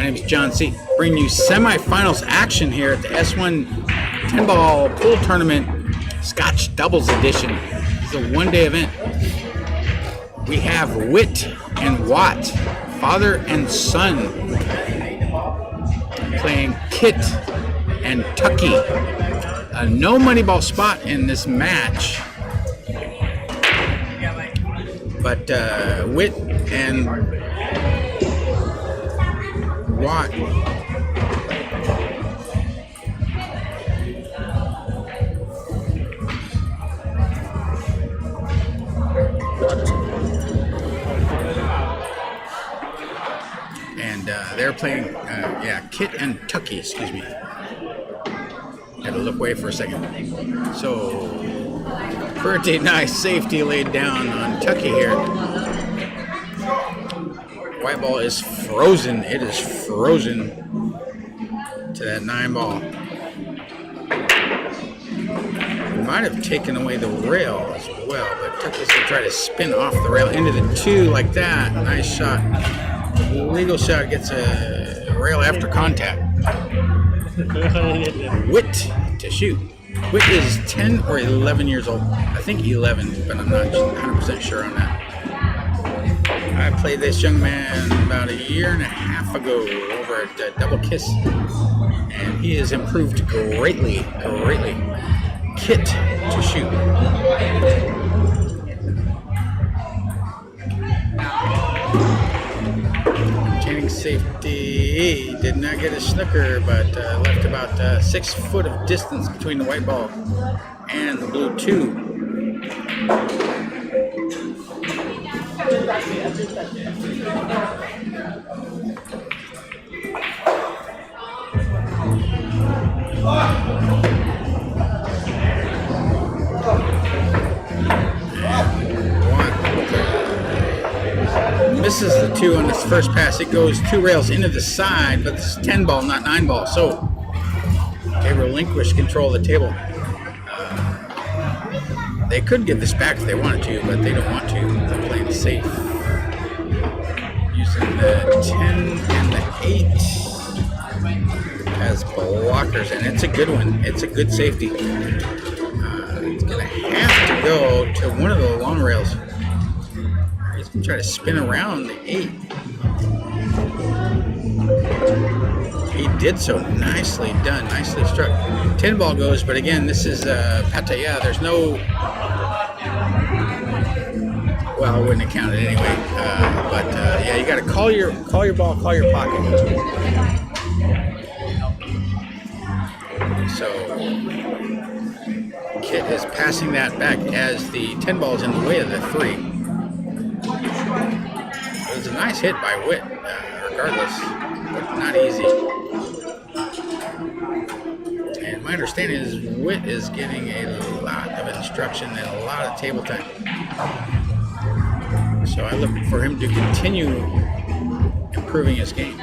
name is John C. Bringing you semifinals action here at the S1 10-ball pool tournament, Scotch Doubles Edition. It's a one-day event. We have Whit and Watt, father and son, playing Kit and Tucky. No money ball spot in this match, but Whit and Watt they're playing, Kit and Tucky, excuse me. Had to look away for a second. So, pretty nice safety laid down on Tucky here. White ball is frozen. It is frozen to that 9 ball. Might have taken away the rail as well, but Tucky's going to try to spin off the rail into the 2 like that. Nice shot. Legal shot, gets a rail after contact. Whit to shoot. Whit is 10 or 11 years old. I think 11, but I'm not 100% sure on that. I played this young man about a year and a half ago over at Double Kiss, and he has improved greatly. Kit to shoot. Safety did not get a snooker, but left about 6 foot of distance between the white ball and the blue 2. Misses the 2 on this first pass. It goes 2 rails into the side, but this is 10 ball, not 9 ball. So they relinquish control of the table. They could give this back if they wanted to, but they don't want to. They're playing safe. Using the 10 and the 8 as blockers, and it's a good one. It's a good safety. It's going to have to go to one of the long rails. Try to spin around the 8. He did so. Nicely done. Nicely struck. 10 ball goes, but again, this is Pattaya. There's no... Well, I wouldn't have counted anyway. You got to call your ball, call your pocket. So Kit is passing that back as the 10 ball is in the way of the 3. It was a nice hit by Whit, regardless, but not easy. And my understanding is Whit is getting a lot of instruction and a lot of table time. So I look for him to continue improving his game.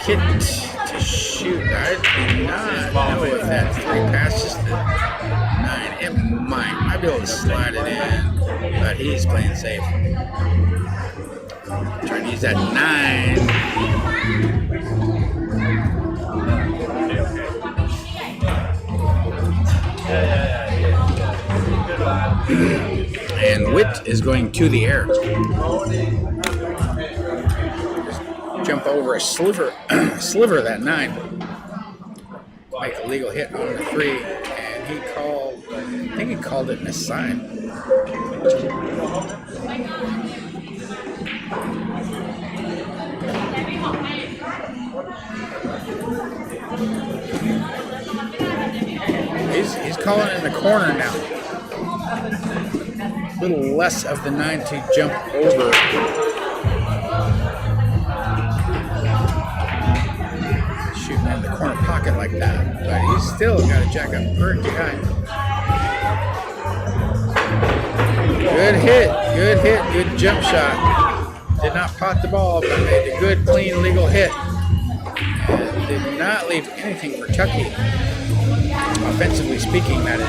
Kit to shoot. I do not know if that 3 passes the 9. It might be able to slide it in. But he's playing safe. Trying to use that 9. And Whit is going to the air. Jump over a sliver of that 9. Make a legal hit on the 3, and he called. I think he called it an aside. He's calling in the corner now. A little less of the 9 to jump over. Shooting in the corner pocket like that, but he's still got to jack up pretty high. Good hit, good jump shot. Did not pot the ball, but made a good, clean, legal hit. And did not leave anything for Tucky. Offensively speaking, that is.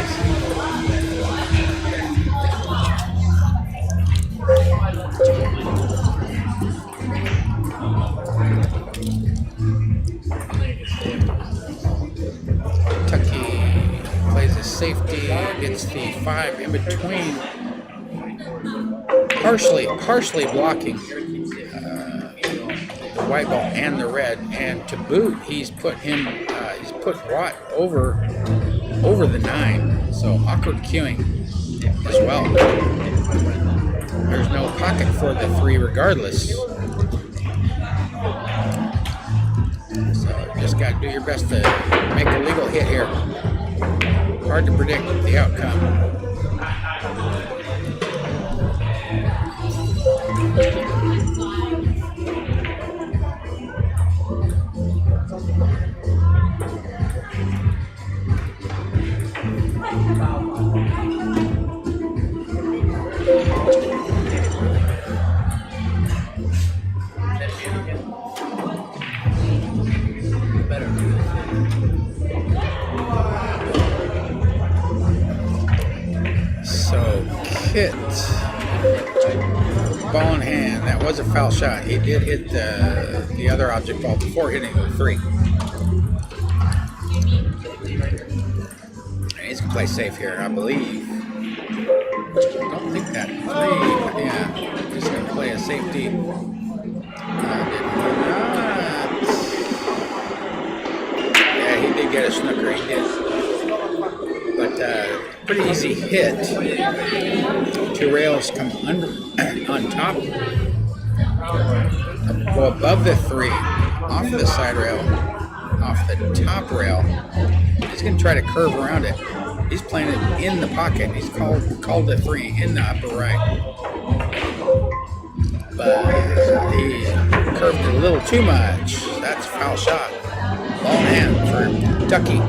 safety, gets the 5 in between, partially blocking the white ball and the red, and to boot, he's put Watt over the 9, so awkward cueing as well. There's no pocket for the 3 regardless. So just got to do your best to make a legal hit here. Hard to predict the outcome. Hit ball in hand. That was a foul shot. He did hit the other object ball before hitting the 3. And he's gonna play safe here, I believe. Don't think that 3. Yeah, just gonna play a safety. Did not. Yeah, he did get a snooker. He did. But pretty easy hit. 2 rails come under on top, go above the 3, off the side rail, off the top rail. He's going to try to curve around it. He's playing it in the pocket. He's called the 3 in the upper right, but he curved it a little too much. That's a foul shot. Ball in hand for Tucky.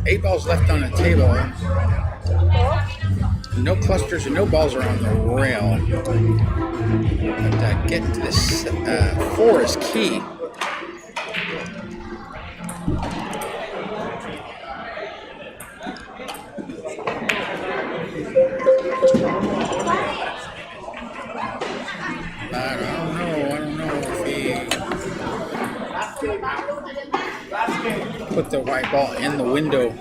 8 balls left on the table. No clusters and no balls are on the rail. But getting to this 4 is key. I don't know if he put the white ball in the window.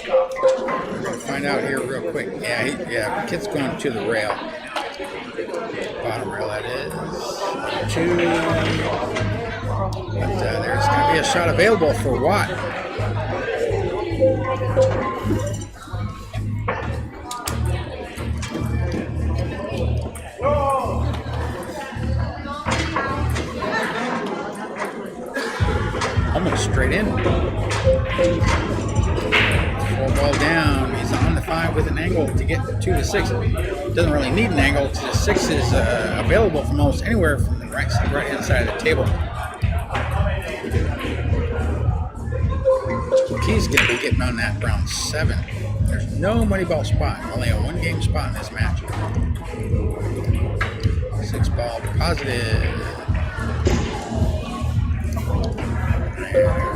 We're going to find out here real quick. Yeah, kid's going to the rail. Bottom rail, that is. 2. But there's going to be a shot available for Watt. Almost straight in. 4 ball down. He's on the 5 with an angle to get 2 to 6. Doesn't really need an angle because the 6 is available from almost anywhere from the right hand side of the table. Key's going to be getting on that round 7. There's no money ball spot. Only a 1-game spot in this match. 6 ball positive.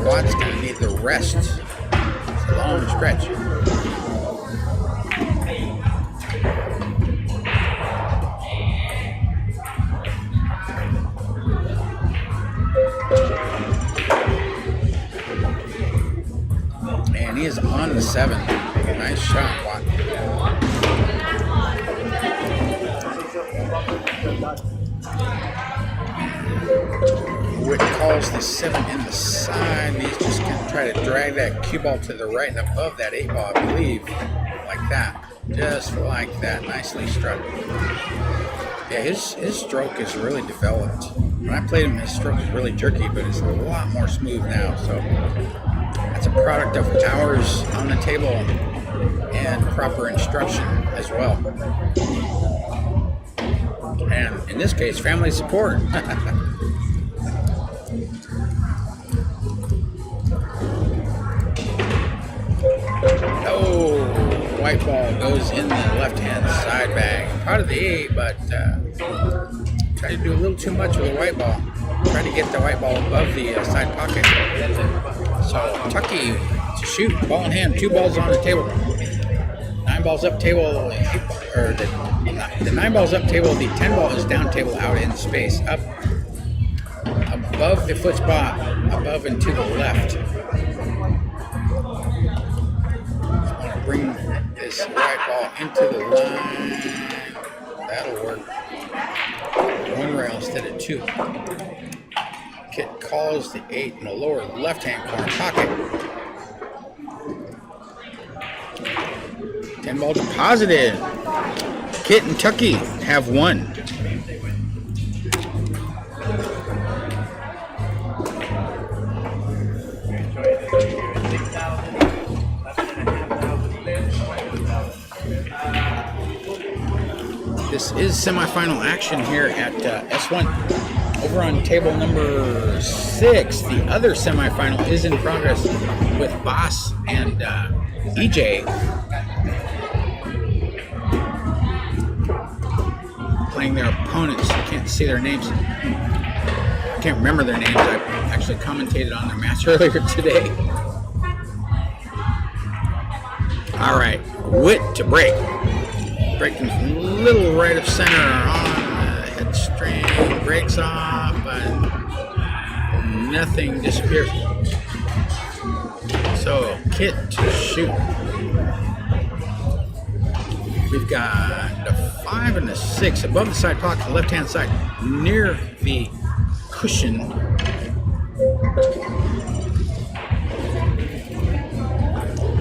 Watt's going to need the rest. It's a long stretch. And he is on the 7. Nice shot, Watt. Witt calls the 7 in the side. He's just going to try to drag that cue ball to the right and above that 8 ball, I believe. Like that. Just like that. Nicely struck. Yeah, his stroke is really developed. When I played him, his stroke was really jerky, but it's a lot more smooth now. So that's a product of hours on the table and proper instruction as well. And in this case, family support. Oh, white ball goes in the left-hand side bag. Proud of the 8, but tried to do a little too much with the white ball. Trying to get the white ball above the side pocket. So Tucky to shoot, ball in hand, 2 balls on the table. 9 balls up table, or the 9 balls up table, the 10 ball is down table out in space. Up above the foot spot, above and to the left. Just want to bring this right ball into the line. That'll work. One rail instead of two. Kit calls the 8 in the lower left-hand corner pocket. 10 ball deposited. Kit and Tucky have won. This is semifinal action here at S1. Over on table number 6, the other semifinal is in progress with Boss and EJ playing their opponents. I can't see their names. I can't remember their names. I actually commentated on their match earlier today. All right, Wit to break. Breaking a little right of center on the head string, breaks off, but nothing disappears. So, Kit to shoot. We've got the 5 and the 6 above the side pocket, the left-hand side, near the cushion.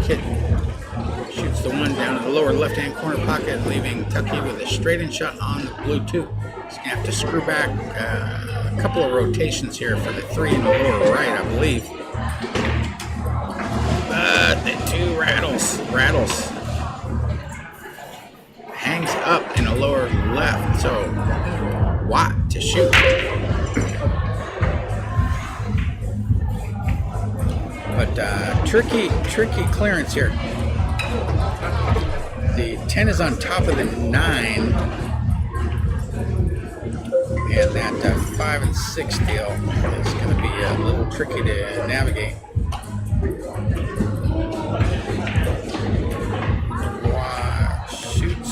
Kit shoots the 1 down in the lower left-hand corner pocket, leaving Tucky with a straight-in shot on the blue 2. He's going to have to screw back a couple of rotations here for the 3 in the lower right, I believe. But the 2 rattles. Hangs up in the lower left, so Watt to shoot. But tricky clearance here. The 10 is on top of the 9, and that 5 and 6 deal is going to be a little tricky to navigate. Wow. Shoots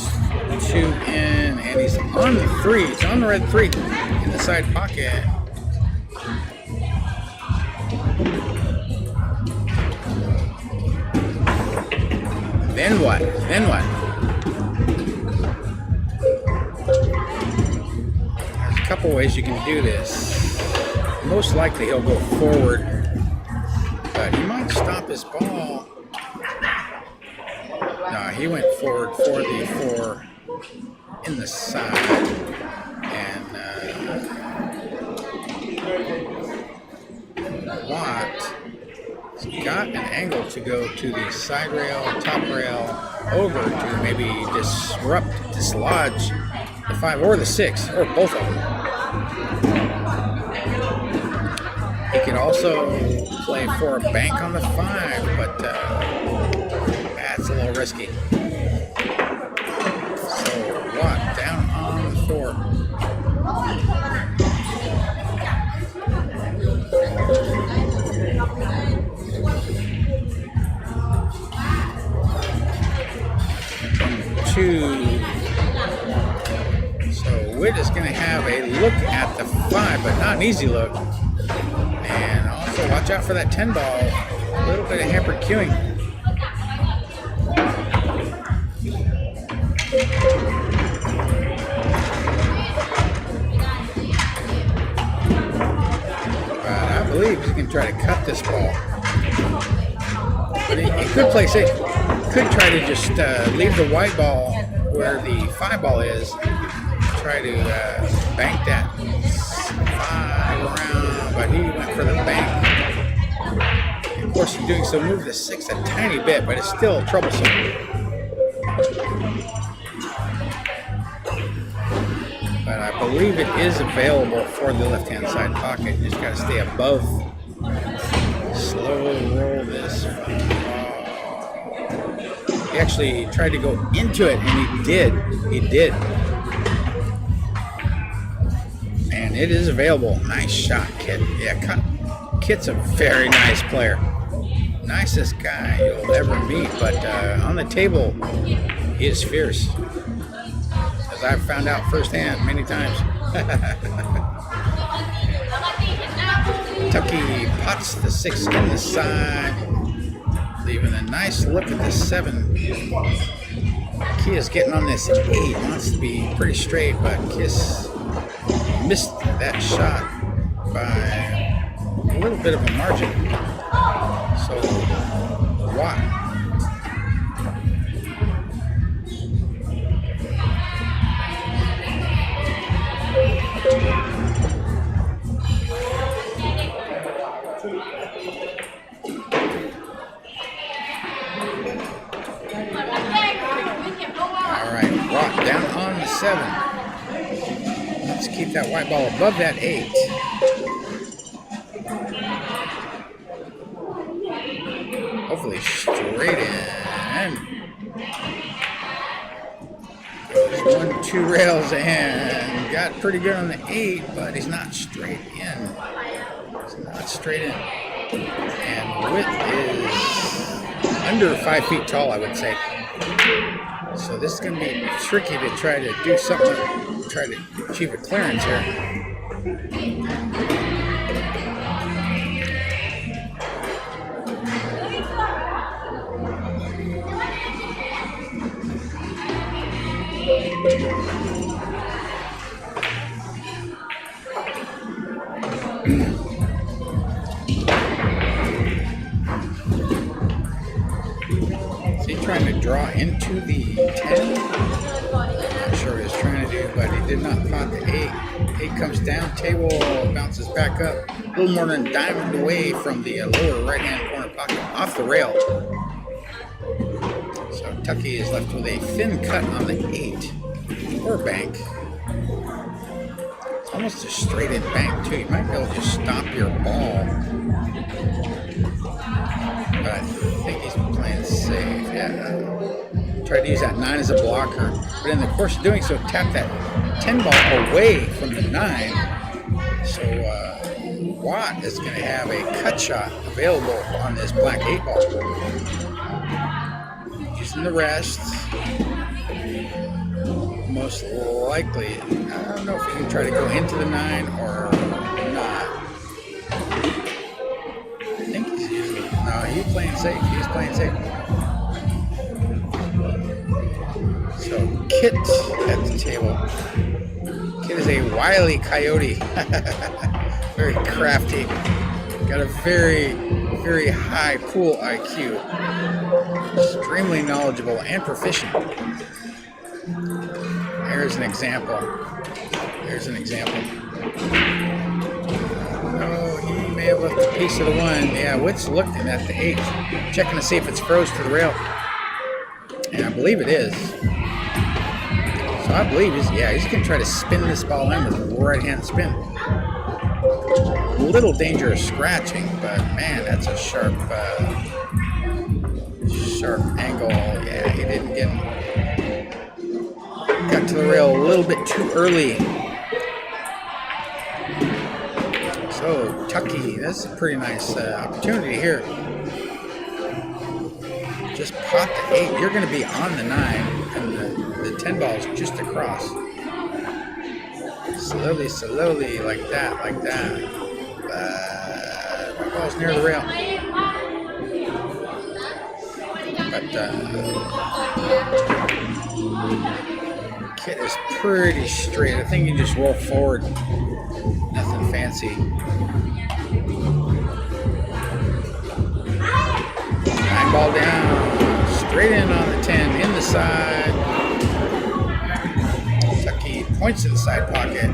2 in, and he's on the 3. He's on the red 3 in the side pocket. Then what? There's a couple ways you can do this. Most likely he'll go forward, but he might stop his ball. No, he went forward for the 4 in the side, and Watt got an angle to go to the side rail, top rail, over to maybe dislodge the 5 or the 6, or both of them. He could also play for a bank on the 5, but that's a little risky. So Watt down on the 4. So Witt is going to have a look at the 5, but not an easy look. And also watch out for that 10 ball. A little bit of hampered cueing. But I believe he's going to try to cut this ball. But he could play safe. Could try to just leave the white ball where the 5 ball is. Try to bank that 5 around, but he went for the bank. Of course, in doing so, move the 6 a tiny bit, but it's still troublesome. But I believe it is available for the left-hand side pocket. You just got to stay above. Slow roll this. He actually tried to go into it, and he did. And it is available. Nice shot, Kit. Yeah, Kit's a very nice player. Nicest guy you'll ever meet, but on the table, he is fierce. As I've found out firsthand many times. Tucky pots the 6 in the side, leaving a nice look at the 7. Kia's getting on this 8, wants to be pretty straight, but Kiss missed that shot by a little bit of a margin. So, Watt. Alright, Watt down on the 7. Let's keep that white ball above that 8. Hopefully straight in. Goes 1, 2 rails and got pretty good on the 8, but he's not straight in. He's not straight in. And width is under 5 feet tall, I would say. So this is going to be tricky to try to do something, try to achieve a clearance here. Is he trying to draw into the 10? Not sure what he's trying to do, but he did not pot the 8. 8 comes down, table bounces back up, a little more than a diamond away from the lower right-hand corner pocket, off the rail. So Tucky is left with a thin cut on the 8, or bank. It's almost a straight-in bank, too. You might be able to just stop your ball. But I think he's playing safe. Yeah. Tried to use that 9 as a blocker, but in the course of doing so, tap that 10 ball away from the 9. So Watt is going to have a cut shot available on this black 8 ball. Using the rest. Most likely, I don't know if he can try to go into the 9 or not. I think he's using, no, he's playing safe. He's playing safe. So Kit at the table. Kit is a wily coyote. Very crafty. Got a very, very high pool IQ. Extremely knowledgeable and proficient. There's an example. There's an example. Oh, he may have left a piece of the 1. Yeah, Witt's looking at the 8. Checking to see if it's froze to the rail. And I believe it is. So I believe he's going to try to spin this ball in with a right-hand spin. A little danger of scratching, but man, that's a sharp angle. Yeah, he didn't get him. Got to the rail a little bit too early. So Tucky, that's a pretty nice opportunity here. Just pot the 8. You're going to be on the 9, and the 10 ball is just across. Slowly, slowly, like that. My ball's near the rail. But Kit is pretty straight. I think you just roll forward. Nothing fancy. 9 ball down. Straight in on the 10. In the side. Tucky points to the side pocket.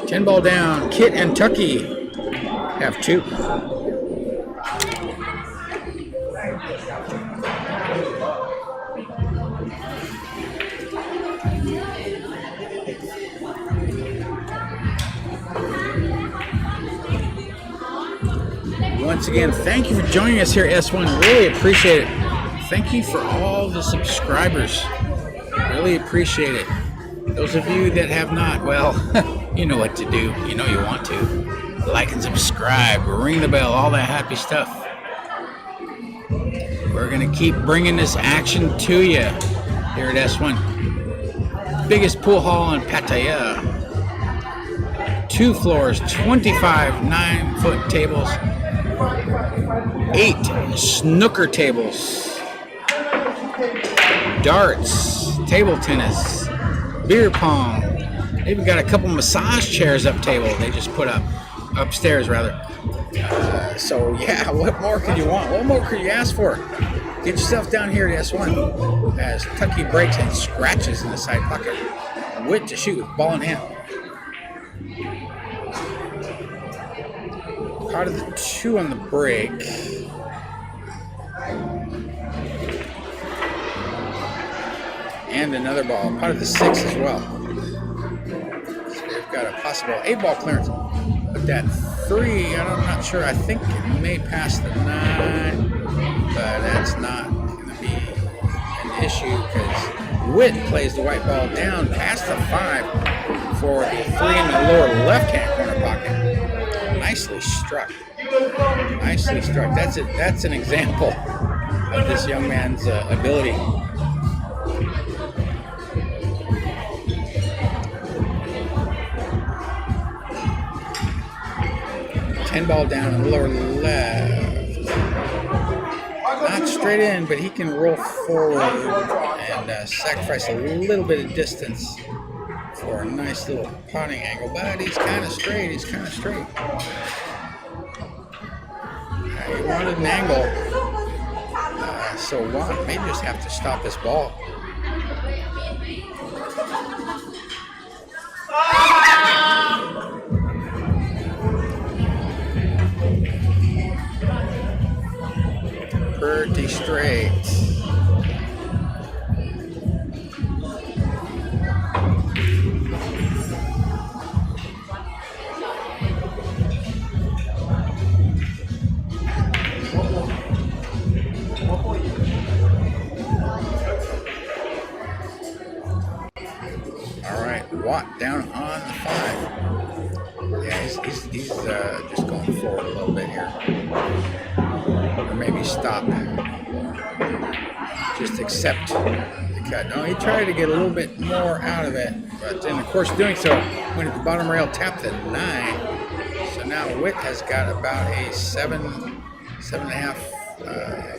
10 ball down. Kit and Tucky have 2. Once again, thank you for joining us here, S1. Really appreciate it. Thank you for all the subscribers. Really appreciate it. Those of you that have not, well, you know what to do. You know you want to. Like and subscribe, ring the bell, all that happy stuff. We're going to keep bringing this action to you here at S1. Biggest pool hall in Pattaya. 2 floors, 25 9-foot tables, 8 snooker tables, darts, table tennis, beer pong. They even got a couple massage chairs up table they just put up, upstairs rather. So yeah, what more could you want? What more could you ask for? Get yourself down here to S1 as Tucky breaks and scratches in the side pocket. Wit to shoot with ball in hand. Out of the 2 on the break. And another ball. Part of the 6 as well. So they've got a possible 8-ball clearance. But that 3, I'm not sure. I think it may pass the 9. But that's not going to be an issue because Wit plays the white ball down past the 5 for the 3 in the lower left-hand corner pocket. Nicely struck. Nicely struck. That's an example of this young man's ability. Ball down in the lower left. Not straight in, but he can roll forward and sacrifice a little bit of distance for a nice little potting angle. But he's kind of straight. He wanted an angle. So Watt may just have to stop this ball. Pretty straight. All right, Watt down on the 5. Yeah, he's just going forward a little bit here. Or maybe stop. Just accept the cut. No, he tried to get a little bit more out of it, but in the course of doing so, went at the bottom rail, tapped the 9. So now Witt has got about a 7.5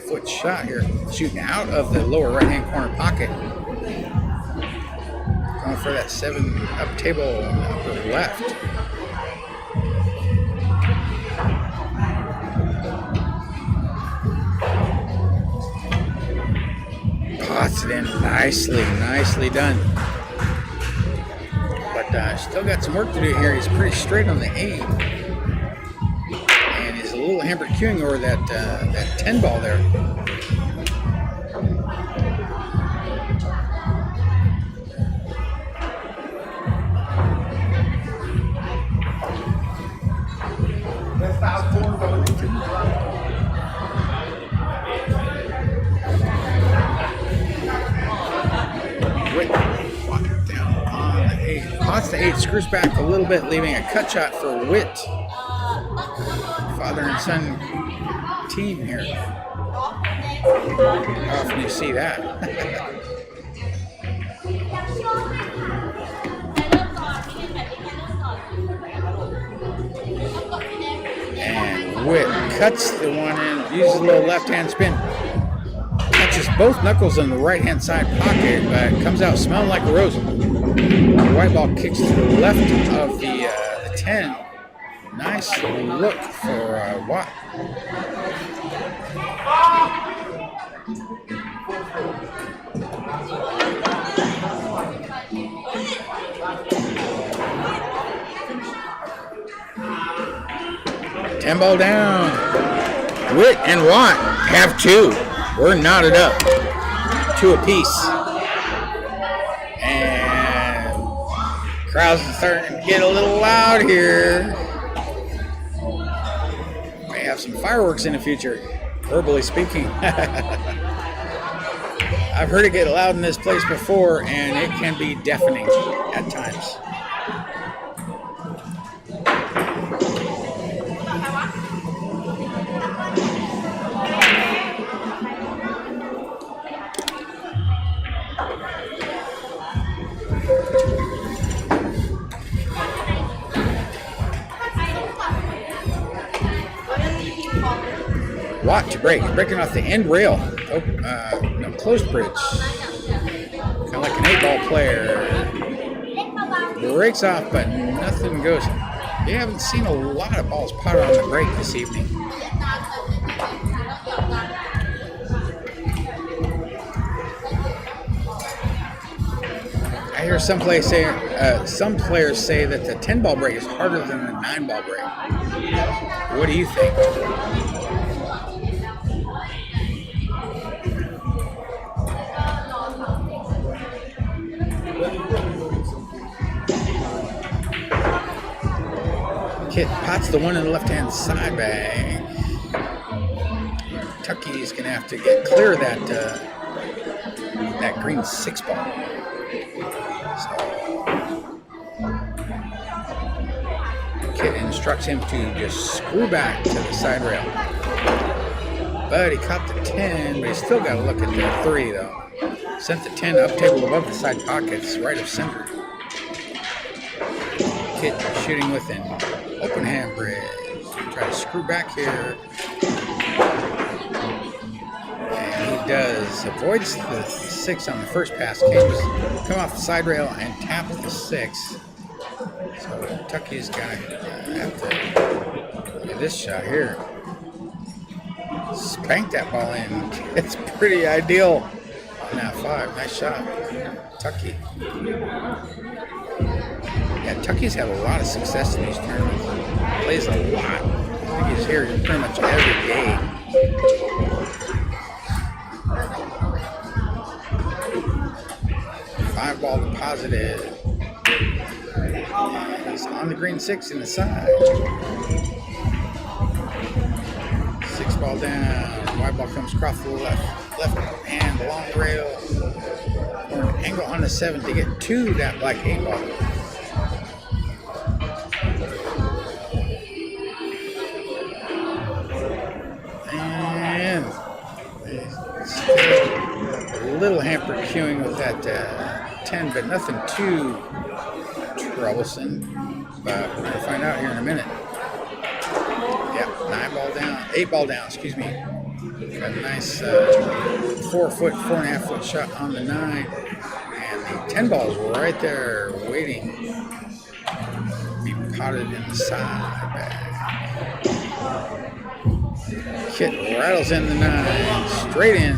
foot shot here, shooting out of the lower right-hand corner pocket. Going for that 7 up table on the upper left. Pots it in nicely done. But still got some work to do here. He's pretty straight on the 8. And he's a little hampered queuing over that 10 ball there. Pots the 8, screws back a little bit, leaving a cut shot for Witt. Father and son team here. How often do you see that? And Witt cuts the one in, uses a little left-hand spin. Touches both knuckles in the right-hand side pocket, but comes out smelling like a rose. The white ball kicks to the left of the 10. Nice look for Watt. Ten ball down. Witt and Watt have 2. We're knotted up. 2 apiece. Crowds are starting to get a little loud here. May have some fireworks in the future, verbally speaking. I've heard it get loud in this place before, and it can be deafening at times. Watt to break. Breaking off the end rail. Oh, no, closed bridge. Kind of like an 8-ball player. Breaks off, but nothing goes. We haven't seen a lot of balls potted on the break this evening. I hear some players say that the 10-ball break is harder than the 9-ball break. What do you think? Kit pots the one in the left-hand side bag. Tucky's going to have to get clear of that green 6-ball. So, Kit instructs him to just screw back to the side rail. But he caught the 10, but he's still got to look at the 3, though. Sent the 10 up table above the side pockets, right of center. Kit shooting with an open hand bridge. Try to screw back here. And he does. Avoids the 6 on the first pass. Come off the side rail and tap the 6. So Tucky's got to have to look at this shot here. Spank that ball in. It's pretty ideal on that 5. Nice shot. Tucky. Yeah, Tucky's had a lot of success in these tournaments. Plays a lot. I think he's here pretty much every day. Five ball deposited. And he's on the green 6 in the side. 6 ball down. Wide ball comes across the left hand along the rail. Or an angle on the 7 to get to that black 8 ball. And still a little hamper queuing with that 10, but nothing too troublesome. But we're going to find out here in a minute. Yep, 9 ball down, 8 ball down, excuse me. Got a nice 4.5 foot shot on the 9. And the 10 ball is right there waiting to be potted in the side bag. Kit rattles in the 9, straight in,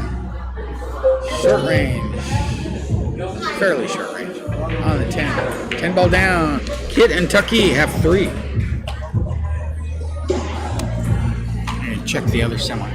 short range, fairly short range, on the 10. 10 ball down, Kit and Tucky have 3. And check the other semi.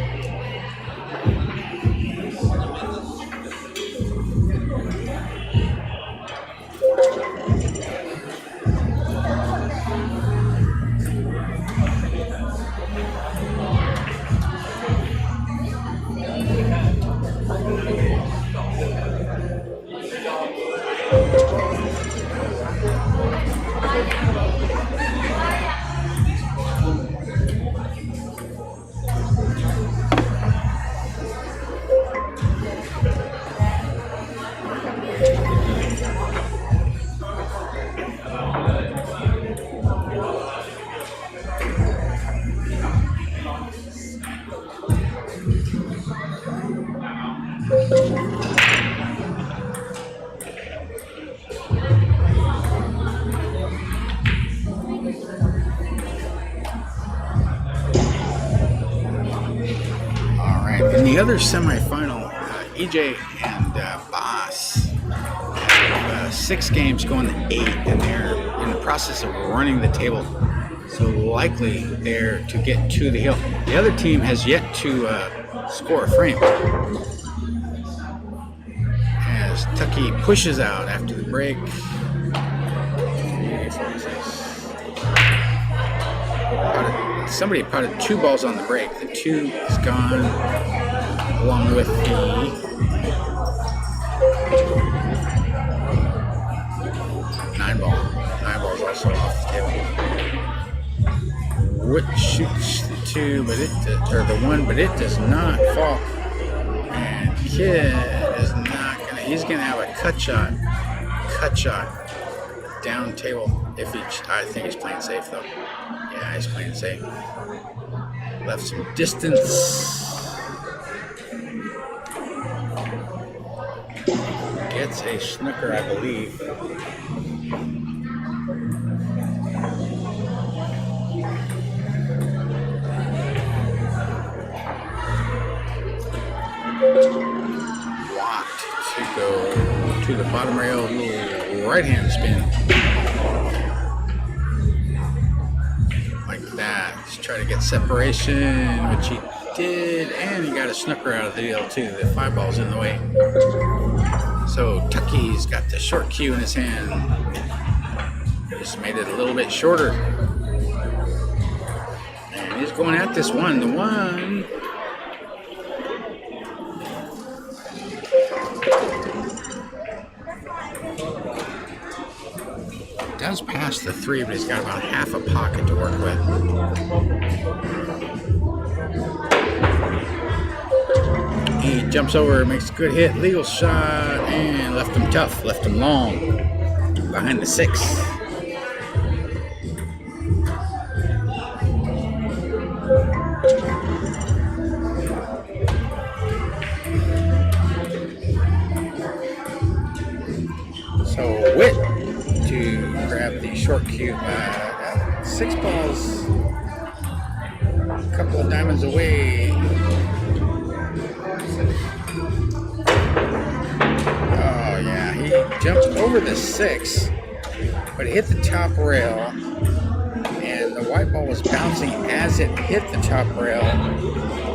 In the other semifinal, EJ and Boss have 6 games going to 8, and they're in the process of running the table. So likely they're to get to the hill. The other team has yet to score a frame. As Tucky pushes out after the break. Somebody potted 2 balls on the break. The 2 is gone, along with the 9 ball. 9 ball is also off the table. Which shoots the 2, but or the 1, but it does not fall. And Kid is not gonna. He's gonna have a cut shot down table. I think he's playing safe though. Yeah, he's playing safe. Left some distance. It's a snooker, I believe. Blocked to go to the bottom rail, little right hand spin. Like that. Let's try to get separation, which he did, and he got a snooker out of the deal too. The 5 ball's in the way. So Tucky's got the short cue in his hand. Just made it a little bit shorter. And he's going at this one. The one. Does pass the 3, but he's got about half a pocket to work with. He jumps over, makes a good hit, legal shot, and left him tough, left him long, behind the 6. So Witt to grab the short cue. 6 balls, a couple of diamonds away. Oh yeah, he jumped over the 6, but it hit the top rail, and the white ball was bouncing as it hit the top rail.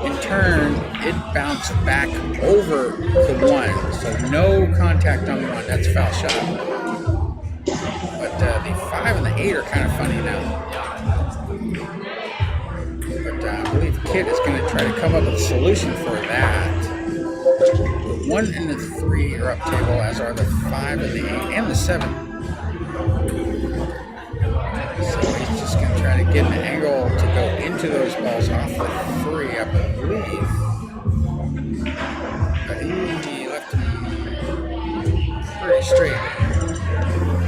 In turn, it bounced back over the 1, so no contact on the 1. That's a foul shot. But the 5 and the 8 are kind of funny now. But I believe the kid is going to try to come up with a solution for that. The 1 and the 3 are up table, as are the 5 and the 8 and the 7. So he's just going to try to get an angle to go into those balls off the 3, I believe. But he left him pretty straight.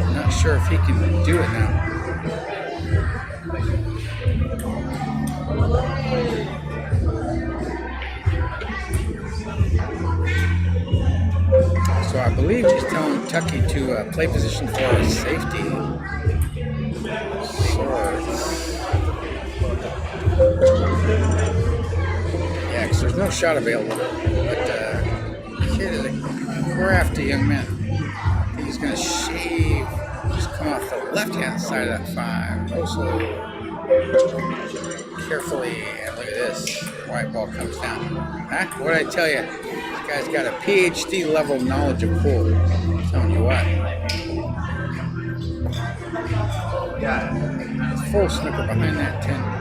I'm not sure if he can do it now. So I believe he's telling Tucky to play position for a safety. Yeah, because there's no shot available. But the kid is a crafty young man. He's going to shave, just come off the left-hand side of that 5. Also, carefully, and look at this. The white ball comes down. Huh? What did I tell you? This guy's got a PhD level knowledge of pool. I'm telling you what. Yeah, full snooker behind that 10.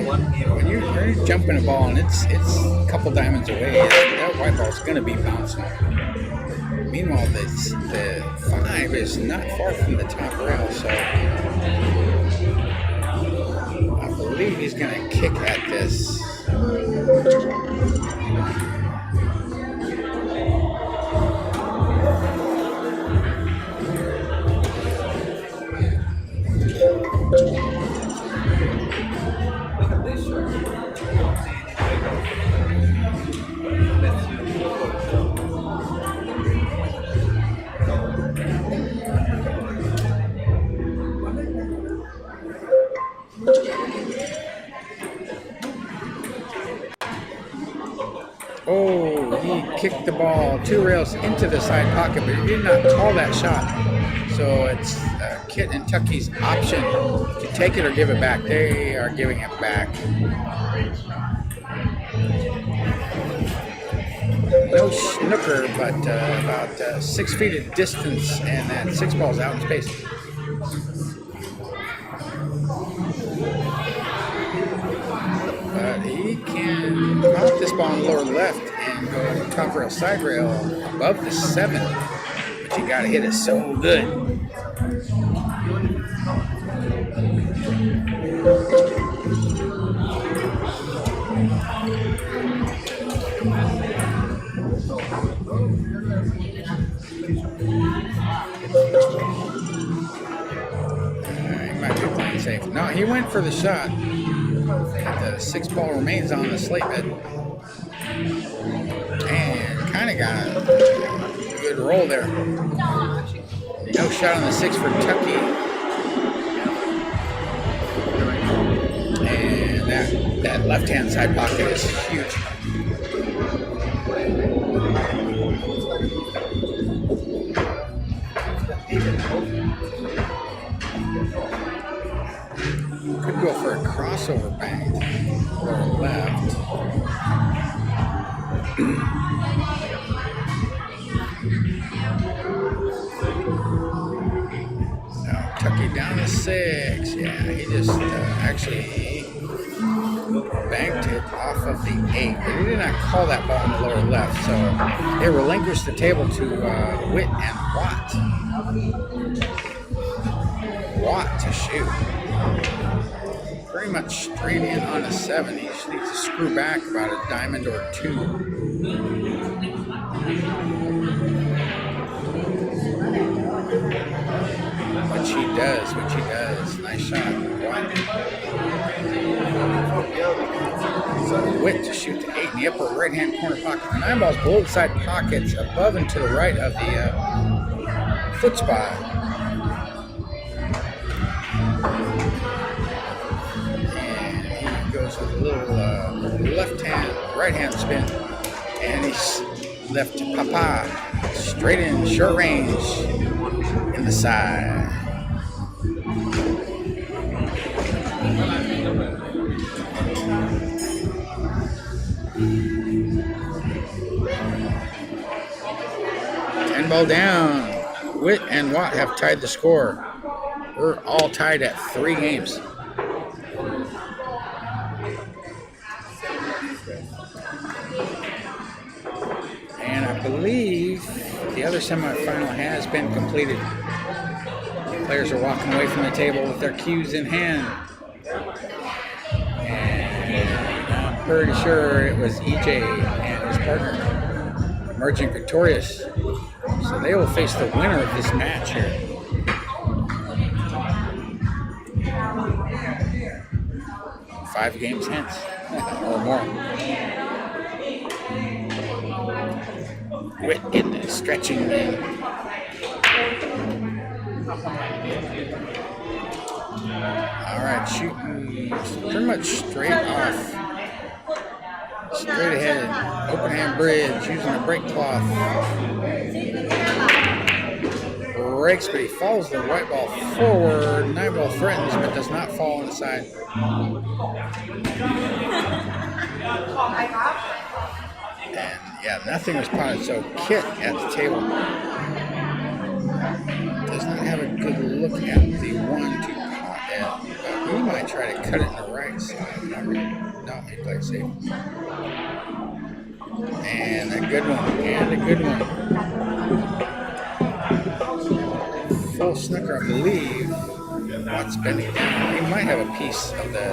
When you're jumping a ball and it's a couple diamonds away, that white ball is going to be bouncing. Meanwhile, the 5 is not far from the top rail, so I believe he's going to kick at this. Oh, he kicked the ball 2 rails into the side pocket, but he did not call that shot. So it's Kit and Tucky's option to take it or give it back. They are giving it back. No snooker, but about 6 feet of distance, and that 6 ball's out in space. But he can mount this ball on the lower left and go top rail, side rail above the 7. But you gotta hit it so good. He might be playing safe. No, he went for the shot. The 6 ball remains on the slate bed. And kind of got roll there. No shot on the 6 for Tucky. And that left-hand side pocket is huge. Could go for a crossover bank or left. Now Tucky down to 6. Yeah, he just actually banked it off of the 8. But he did not call that ball in the lower left, so they relinquished the table to Witt and Watt. Watt to shoot. Pretty much straight in on a 7. He just needs to screw back about a diamond or 2. Which he does. Nice shot. So Witt to shoot to 8 in the upper right-hand corner pocket. The 9 ball's below the side pockets, above and to the right of the foot spot. With a little right-hand spin, and he's left to Papa, straight in, short range, in the side. Ball down. Witt and Watt have tied the score. We're all tied at 3 games. And I believe the other semifinal has been completed. Players are walking away from the table with their cues in hand. And I'm pretty sure it was EJ and his partner emerging victorious. So they will face the winner of this match here. Five games hence, or more. Witt getting it, stretching in. Alright, shooting pretty much straight off. Straight ahead, open hand bridge, using a break cloth. Breaks, but he follows the white ball forward. 9 ball threatens, but does not fall on the side. And yeah, nothing was potted, so Kit at the table does not have a good look at the 1-2 pot. He might try to cut it to the right side. No, he played safe. And a good one, Full snooker, I believe. Watt's bending down. He might have a piece of the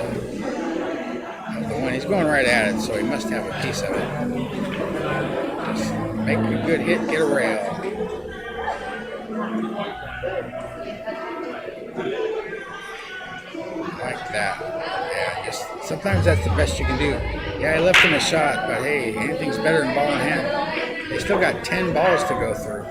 one. He's going right at it, so he must have a piece of it. Just make a good hit, get a rail. Like that. Yeah, just sometimes that's the best you can do. Yeah, I left him a shot, but hey, anything's better than ball in hand. They still got 10 balls to go through.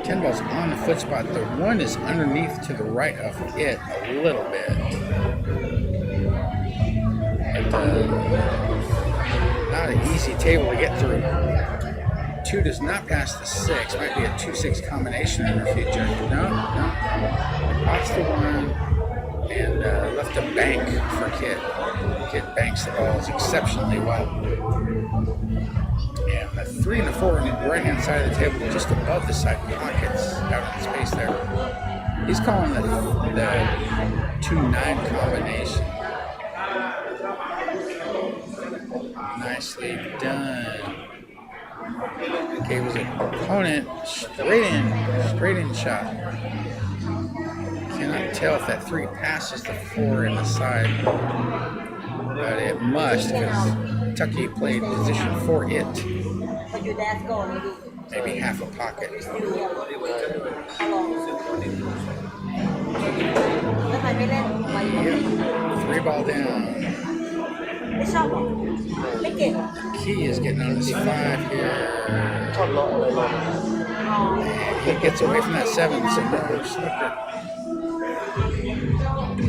10 balls on the foot spot. The 1 is underneath to the right of it a little bit. But, not an easy table to get through. 2 does not pass the 6. Might be a 2-6 combination in the future. No. Pots the 1 and left a bank for Kit. Kit banks the balls exceptionally well. And the 3 and the 4 on the right-hand side of the table, just above the side pockets, out in space there. He's calling the 2-9 combination. Nicely done. Gave his opponent straight in shot. Cannot tell if that 3 passes the 4 in the side, but it must, because Tucky played position for it. Maybe half a pocket. Yep. 3 ball down. Key is getting on his 5 here. And he gets away from that 7, so no slipper.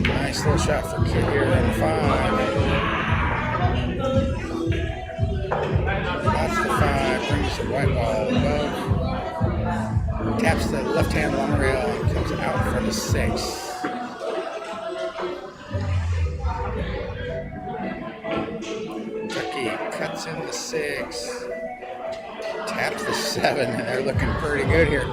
Nice little shot for Key here on the 5. That's the 5, brings the white ball above. Taps the left-hand long rail and comes out for the 6. Tucky cuts in the 6. Taps the 7, and they're looking pretty good here.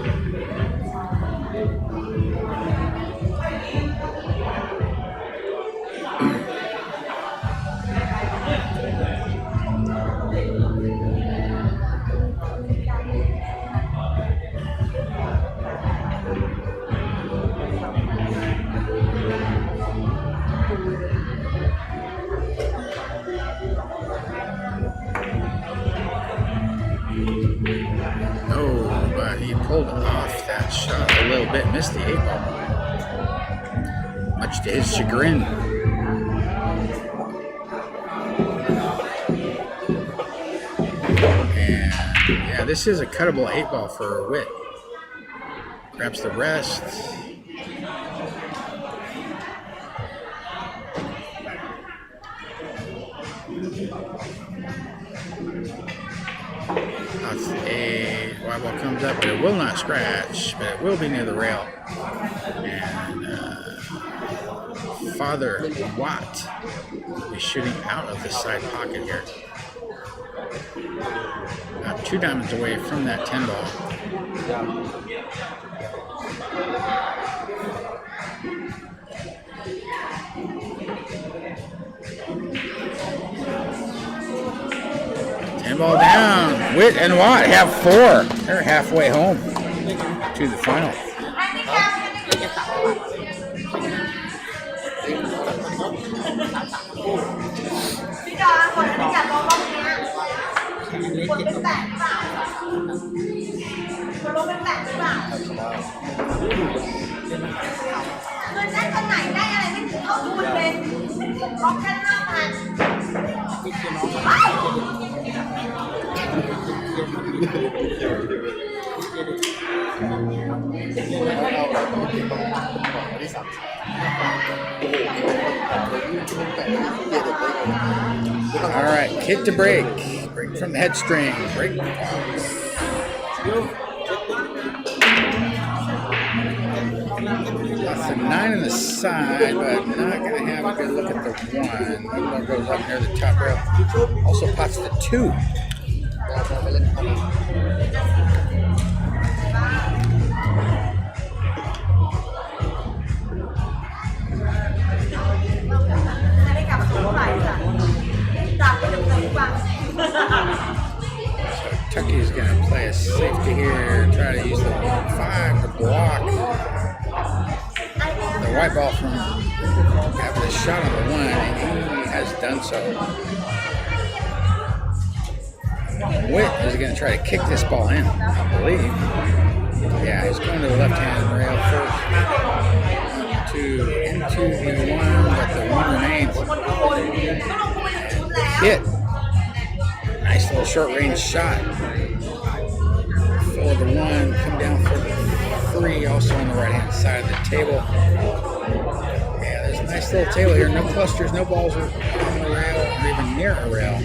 He pulled off that shot a little bit, missed the 8 ball, much to his chagrin. And yeah, this is a cuttable 8 ball for Witt. Grabs the rest. That's a white ball comes up, but it will not scratch, but it will be near the rail. And Father Watt is shooting out of the side pocket here. About 2 diamonds away from that 10 ball. Ball down. Witt and Watt have 4. They're halfway home to the final. All right, kick to break. Break from the head string. Break. That's a 9 on the side, but not going to have a good look at the 1. One goes up near the top rail. Also pots the 2. So Tucky is going to play a safety here, try to use the 5 to block the white ball from having a shot on the 1, and he has done so. Witt is going to try to kick this ball in, I believe. Yeah, he's going to the left-hand rail first. Into the 1, but the 1 remains. Hit. Nice little short-range shot for the 1. Come down for the 3, also on the right-hand side of the table. Yeah, there's a nice little table here. No clusters, no balls are on the rail or even near a rail.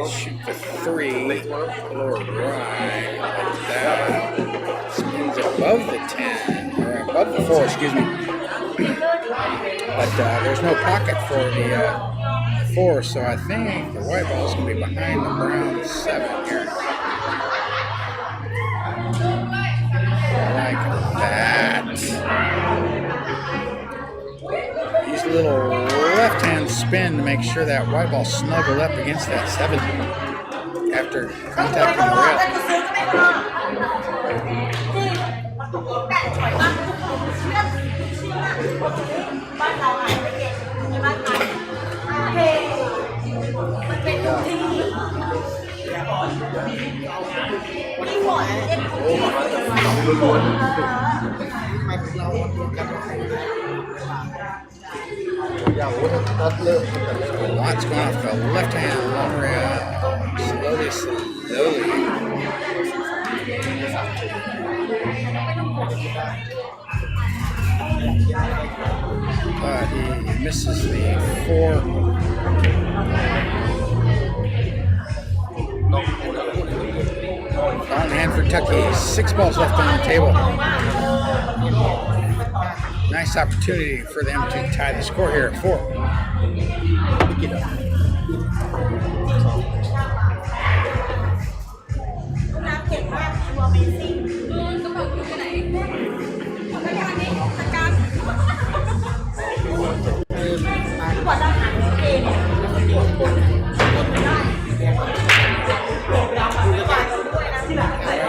Shoot the 3, lower right, like that. Spins above the 10, or above the 4, excuse me. But there's no pocket for the 4, so I think the white ball is going to be behind the brown 7 here. Like that. Use a little left-hand spin to make sure that white ball snuggled up against that 7 after contacting the rail. Lots going off the left hand, long rail. Slowly. But he misses the 4. On hand for Tucky. 6 balls left on the table. Nice opportunity for them to tie the score here at 4.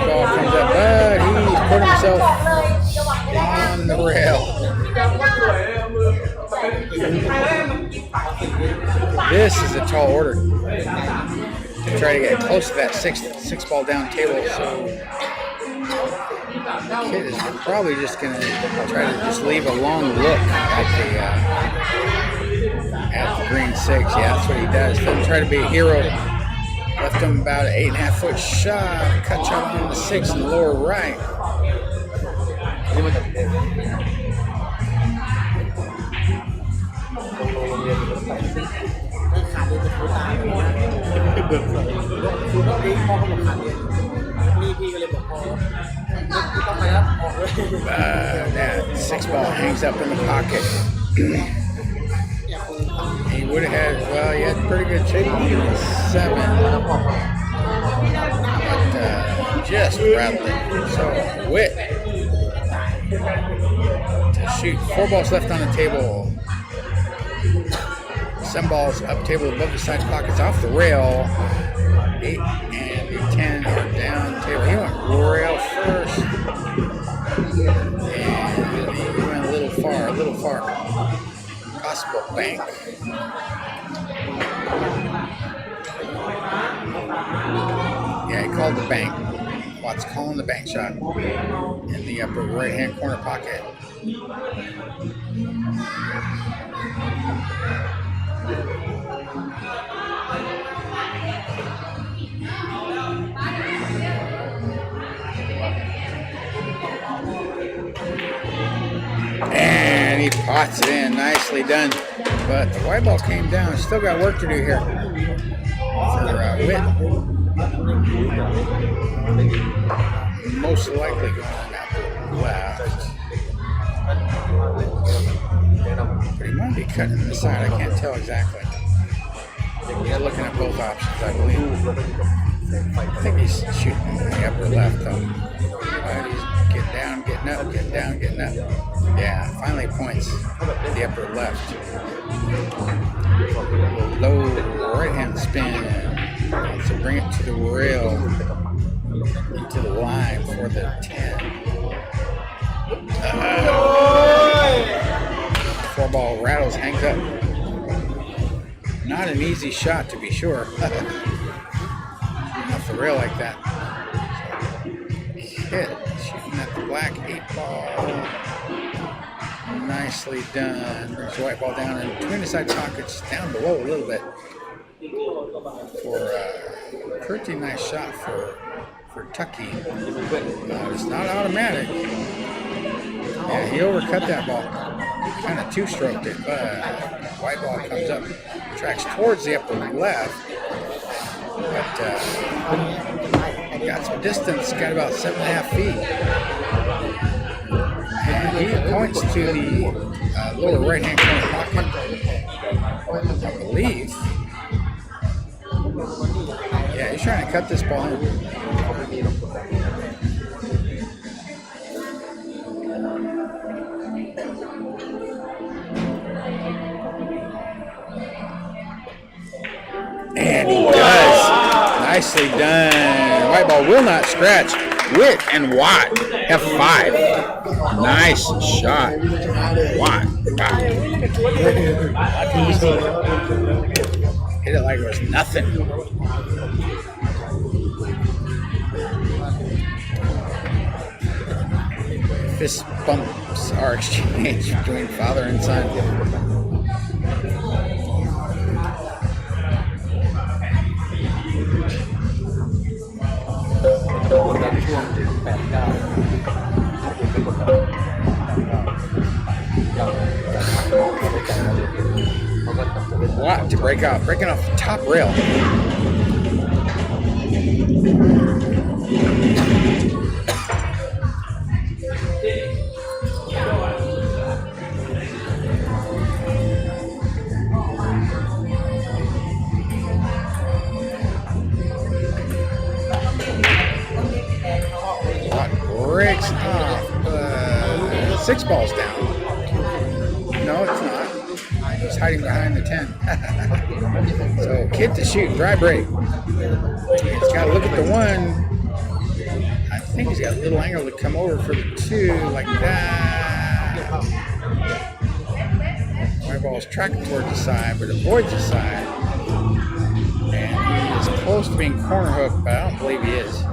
Ball comes up, but he's put himself on the rail. This is a tall order to try to get close to that six ball down table. So the kid is probably just going to try to just leave a long look at the green 6. Yeah, that's what he does. Doesn't try to be a hero. Left him about an 8.5 foot shot. Cut shot on the 6 in the lower right. That 6 ball hangs up in the pocket. He would have had, well, he had pretty good shape. 7. But just rattled. So, Witt to shoot. 4 balls left on the table. 7 balls up table above the side pockets off the rail. 8 and the 10 are down table. He went rail first. And he went a little far. Possible bank. Yeah, he called the bank. Watts calling the bank shot in the upper right hand corner pocket. And he pots it in. Nicely done. But the white ball came down. Still got work to do here for Witt. Most likely going out left. But he might be cutting the side. I can't tell exactly. He's looking at both options, I believe. I think he's shooting the upper left, though. But he's getting down, getting up. Yeah, finally points the upper left. Low right hand spin. So bring it to the rail, into the line for the 10. 4 ball rattles, hangs up. Not an easy shot, to be sure. Off the rail like that. Hit, shooting at the black 8 ball. Nicely done. Brings the white ball down in between the side pockets, down below a little bit. For a pretty nice shot for Tucky. It's not automatic. Yeah, he overcut that ball. Kind of two-stroked it, but white ball comes up, tracks towards the upper left. But got some distance, got about 7.5 feet. And he points to the lower right-hand corner pocket, I believe. Yeah, he's trying to cut this ball in. And he does. Nicely done. White ball will not scratch. Witt and Watt have 5. Nice shot. Watt. Wow. Hit it like it was nothing. Fist bumps are exchanged between father and son. A lot to break off. Breaking off the top rail. Breaks off. 6 balls down. No, it's not. He's hiding behind the 10. So, kid to shoot, dry break. He's got to look at the 1. I think he's got a little angle to come over for the 2, like that. My ball's tracking towards the side, but avoids the side. And he is close to being corner hooked, but I don't believe he is.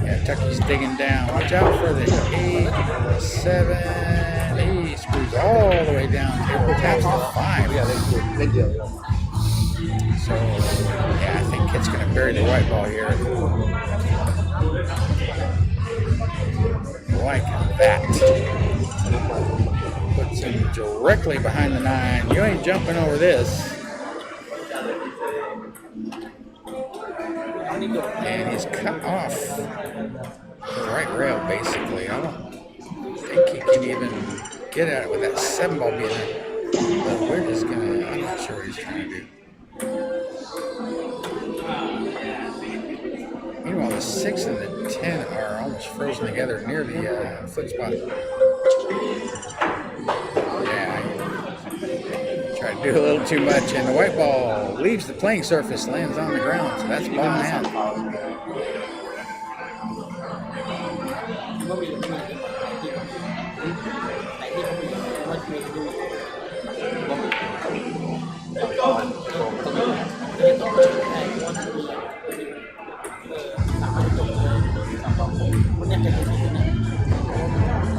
Yeah, Tucky's digging down. Watch out for the 8, 7. He screws all the way down. Table taps the 5. So, yeah, I think Kit's going to bury the white ball here. Like that. Puts him directly behind the 9. You ain't jumping over this. And he's cut off the right rail, basically. I don't think he can even get at it with that 7 ball being there. But we're just going to, I'm not sure what he's trying to do. Meanwhile, the 6 and the 10 are almost frozen together near the foot spot. Yeah, tried to do a little too much, and the white ball leaves the playing surface, lands on the ground, so that's ball in hand.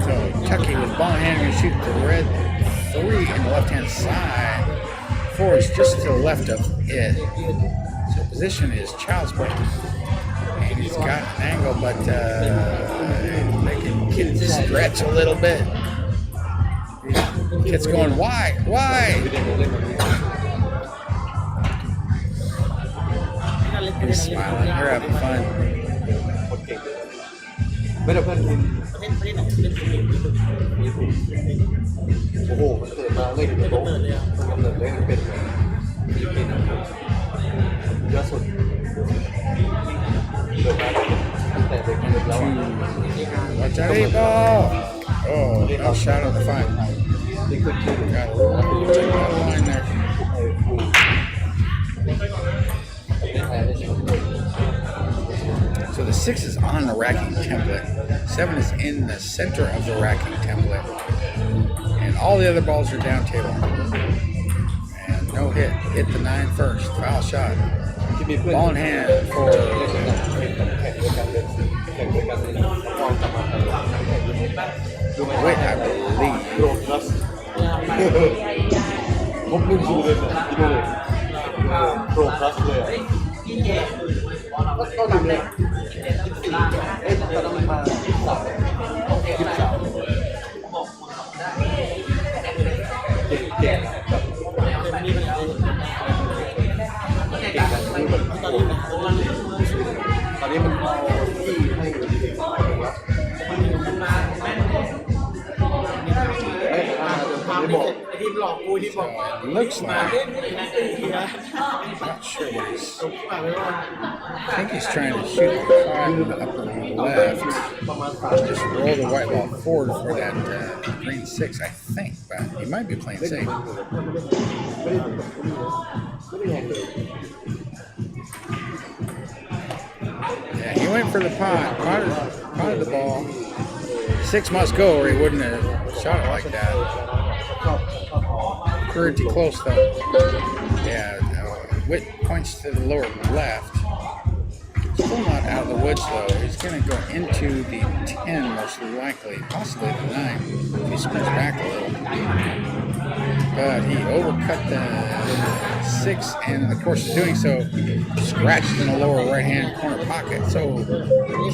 So Tucky with ball in hand, going to shoot the red 3 in the left-hand side. 4 is just to the left of it. So position is child's play. And he's got an angle, but making Kid stretch a little bit. Kid's going, why? He's smiling. You're having fun. So watch out, 8 ball. Oh, no shot on the 5. Got a line there. So the 6 is on the racking template. 7 is in the center of the racking template. And all the other balls are down table. And no hit. Hit the 9 first. Foul shot. Ball in hand for Wait, I believe. So it looks like, I'm not sure what he's, I think he's trying to shoot the 5 in the upper left, just roll the white ball forward for that green 6, I think, but he might be playing safe. Yeah, he went for the potted the ball. 6 must go or he wouldn't have shot it like that. Pretty close though. Yeah, Witt points to the lower left. Still not out of the woods though. He's going to go into the 10 most likely, possibly the 9. He screws back a little. But he overcut the 6, and in the course of doing so, scratched in the lower right-hand corner pocket. So,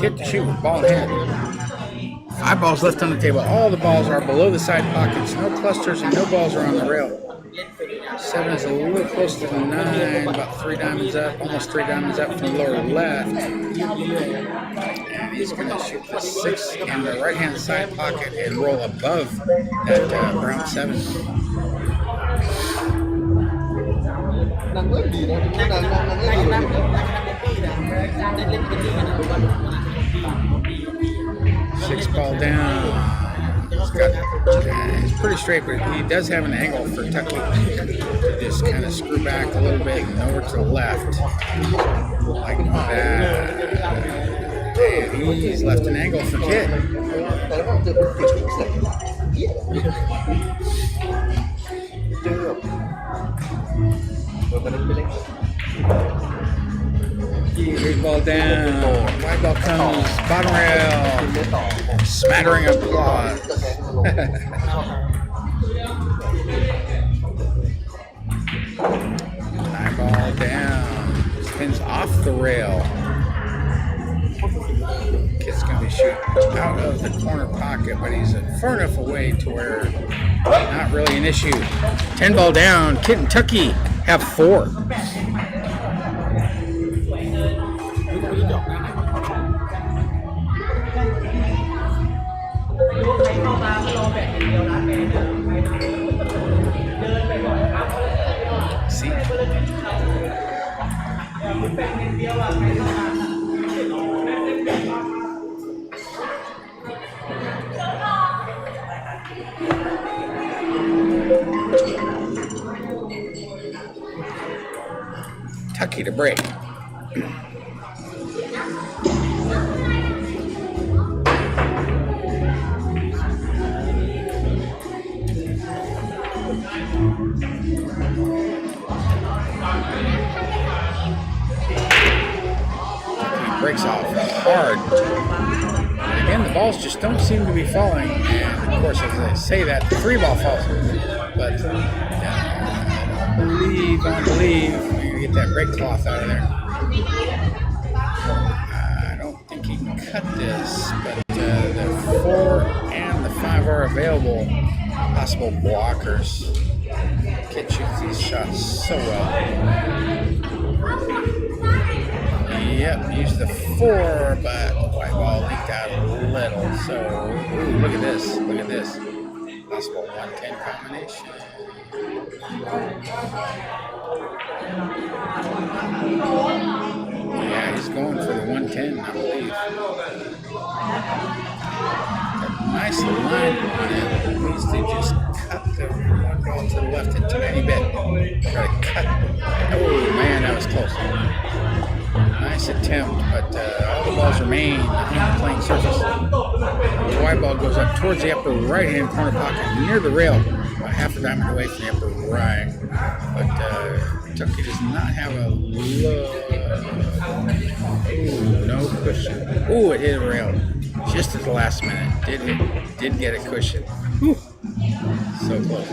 kid to shoot with ball in hand. 5 balls left on the table. All the balls are below the side pockets. No clusters and no balls are on the rail. 7 is a little close to the 9, about 3 diamonds up, almost 3 diamonds up from the lower left. And he's going to shoot the 6 in the right-hand side pocket and roll above that brown 7. 6 ball down. He's pretty straight, but he does have an angle for Tucky to just kind of screw back a little bit and over to the left. Like that. And he's left an angle for Kit. Big ball down, wide ball comes, bottom rail, smattering of applause. 9 ball down, spins off the rail. Kid's going to be shooting out of the corner pocket, but he's far enough away to where not really an issue. 10 ball down, Kit and Tucky have 4. See? Tucky to break. Breaks off hard. And again, the balls just don't seem to be falling. And of course, as I say that, the 3 ball falls. But I don't believe we're going to get that break cloth out of there. I don't think he can cut this, but the 4 and the 5 are available. Possible blockers. Kid shoots these shots so well. Yep, used the 4, but the white ball leaked out a little. So, ooh, look at this. Look at this. Possible 110 combination. Yeah, he's going for the 110, I believe. A nice line on it. Needs to just cut the one ball to the left a tiny bit. Try to cut. Oh, man, that was close. Nice attempt, but all the balls remain on the playing surface. The white ball goes up towards the upper right-hand corner pocket, near the rail, about half a diamond away from the upper right. But Tucky does not have a low. Ooh, no cushion. Ooh, it hit a rail just at the last minute. Did get a cushion. Whew. So close.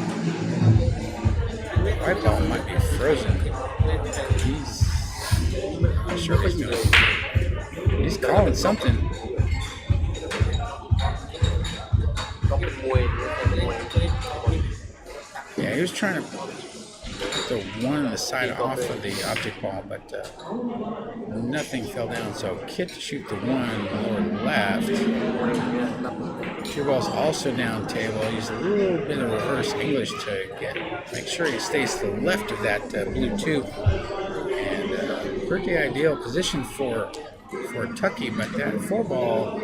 The white ball might be frozen. I'm sure he's calling something. Yeah, he was trying to put the 1 on the side off of the object ball, but nothing fell down. So Kit to shoot the 1 lower left. 2 balls also down table. Use a little bit of reverse English to make sure he stays to the left of that blue 2. And pretty ideal position for Tucky, but that 4 ball